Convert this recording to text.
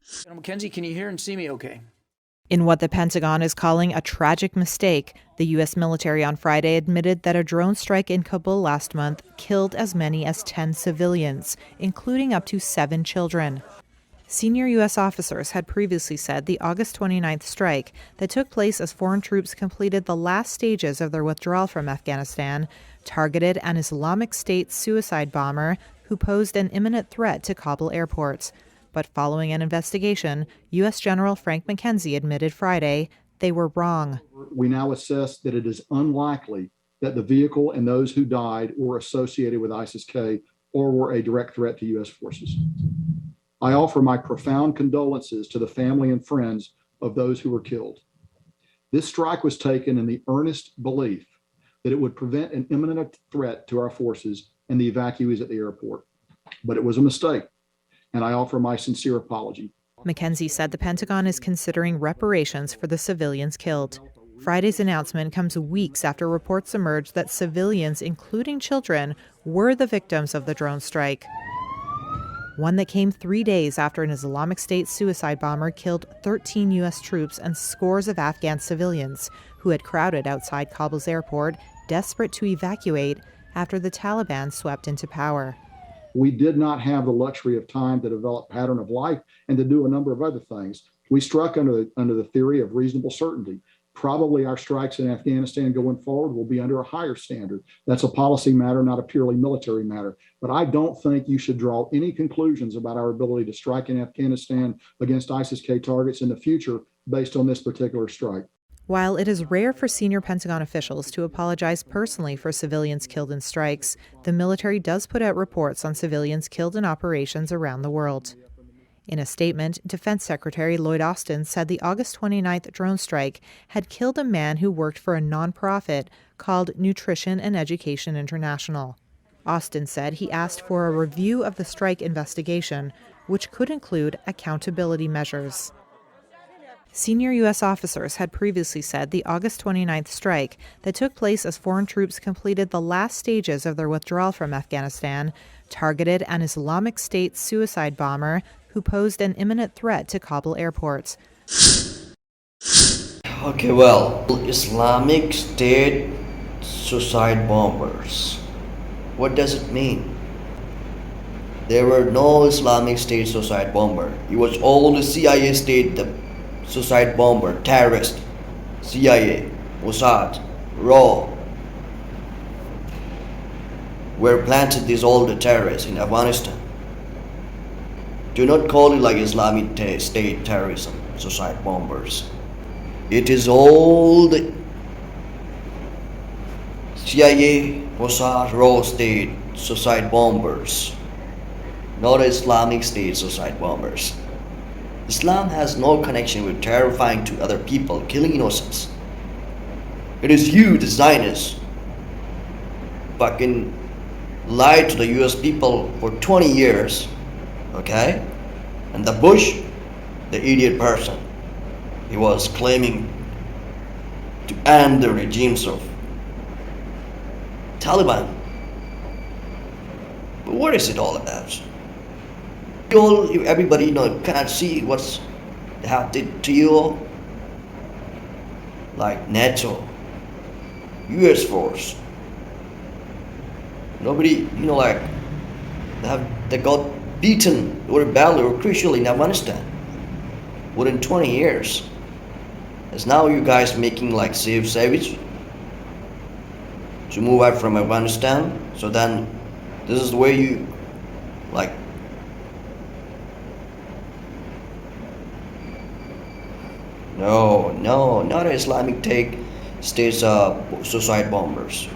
General McKenzie, can you hear and see me okay? In what the Pentagon is calling a tragic mistake, the U.S. military on Friday admitted that a drone strike in Kabul last month killed as many as 10 civilians, including up to 7 children. Senior U.S. officers had previously said the August 29th strike that took place as foreign troops completed the last stages of their withdrawal from Afghanistan targeted an Islamic State suicide bomber who posed an imminent threat to Kabul airports. But following an investigation, U.S. General Frank McKenzie admitted Friday they were wrong. We now assess that it is unlikely that the vehicle and those who died were associated with ISIS-K or were a direct threat to U.S. forces. I offer my profound condolences to the family and friends of those who were killed. This strike was taken in the earnest belief that it would prevent an imminent threat to our forces and the evacuees at the airport. But it was a mistake, and I offer my sincere apology. McKenzie said the Pentagon is considering reparations for the civilians killed. Friday's announcement comes weeks after reports emerged that civilians, including children, were the victims of the drone strike. One that came 3 days after an Islamic State suicide bomber killed 13 U.S. troops and scores of Afghan civilians who had crowded outside Kabul's airport, desperate to evacuate after the Taliban swept into power. We did not have the luxury of time to develop pattern of life and to do a number of other things. We struck under the theory of reasonable certainty. Probably our strikes in Afghanistan going forward will be under a higher standard. That's a policy matter, not a purely military matter. But I don't think you should draw any conclusions about our ability to strike in Afghanistan against ISIS-K targets in the future based on this particular strike. While it is rare for senior Pentagon officials to apologize personally for civilians killed in strikes, the military does put out reports on civilians killed in operations around the world. In a statement, Defense Secretary Lloyd Austin said the August 29th drone strike had killed a man who worked for a nonprofit called Nutrition and Education International. Austin said he asked for a review of the strike investigation, which could include accountability measures. Senior U.S. officers had previously said the August 29th strike that took place as foreign troops completed the last stages of their withdrawal from Afghanistan targeted an Islamic State suicide bomber who posed an imminent threat to Kabul airports. Okay, well, Islamic State Suicide Bombers. What does it mean? There were no Islamic State suicide bomber. It was all the CIA state, the suicide bomber, terrorist, CIA, Mossad, RAW, where planted these all the terrorists in Afghanistan. Do not call it like Islamic State terrorism, suicide bombers. It is all the CIA, Mossad, RAW state suicide bombers, not Islamic State suicide bombers. Islam has no connection with terrifying to other people, killing innocents. It is you, the Zionists, fucking lied to the US people for 20 years, okay? And the Bush, the idiot person, he was claiming to end the regimes of Taliban. But what is it all about? Everybody cannot see what's they have did to you, like NATO, US force. Nobody, like they got beaten or badly or crucially in Afghanistan within 20 years. As now you guys making like savage to move out from Afghanistan. So then this is the way you like. No, not Islamic State suicide bombers.